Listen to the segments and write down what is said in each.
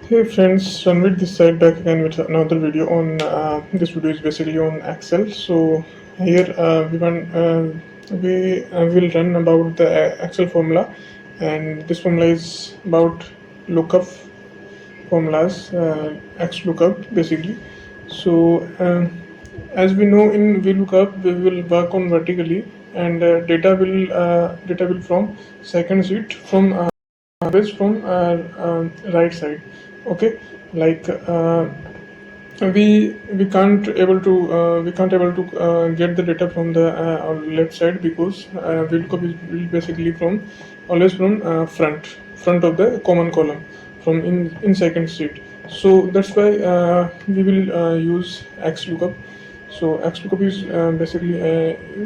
Hey friends, Ranveer this side back again with another video on this video is basically on Excel. So here we will run about the Excel formula, and this formula is about lookup formulas, XLOOKUP basically. So as we know in VLOOKUP we will work on vertically, and data will from second sheet from always from right side. Okay, like we can't able to get the data from the left side, because VLOOKUP is will basically from always from front of the common column from in second sheet. So that's why we will use XLOOKUP. So XLOOKUP is basically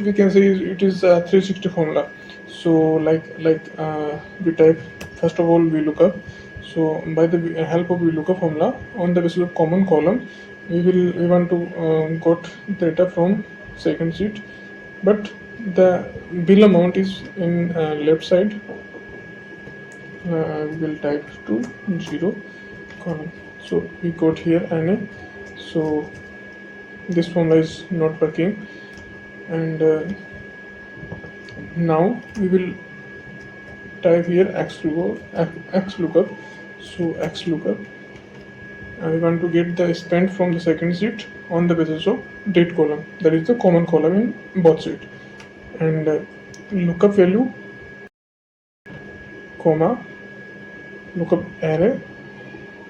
we can say it is a 360 formula. So we type first of all VLOOKUP. So by the help of VLOOKUP formula, on the basis of common column, we want to got data from second sheet, but the bill amount is in left side. We will type to 0 column. So we got here NA. So this formula is not working, and now we will type here XLOOKUP. So XLOOKUP, we want to get the spent from the second sheet on the basis of date column, that is the common column in both sheet, and lookup value comma lookup array.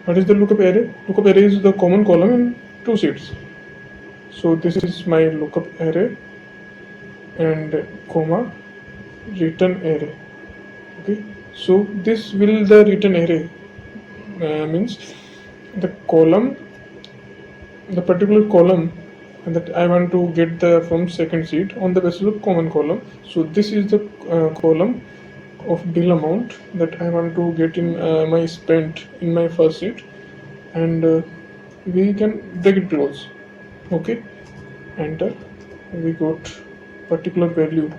What is the lookup array? Lookup array is the common column in two sheets. So this is my lookup array, and comma return array. Okay, so this will the return array means the column, the particular column that I want to get the from second sheet on the basis of common column. So this is the column of bill amount that I want to get in my spent in my first sheet, and we can break it close. Okay, enter. We got particular value.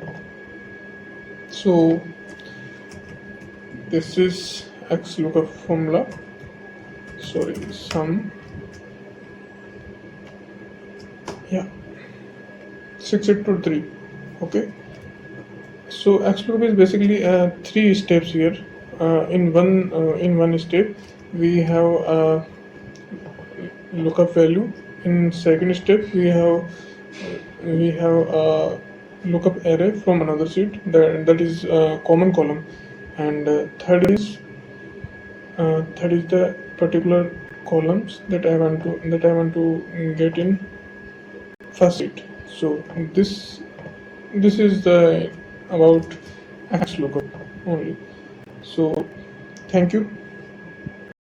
So this is XLOOKUP formula. Sorry, sum. Yeah, 682 Okay, so XLOOKUP is basically three steps here. In one step we have lookup value. In second step we have lookup array from another sheet, that is common column, and third is the particular columns that I want to get in first sheet. So this is the about XLOOKUP only. So thank you.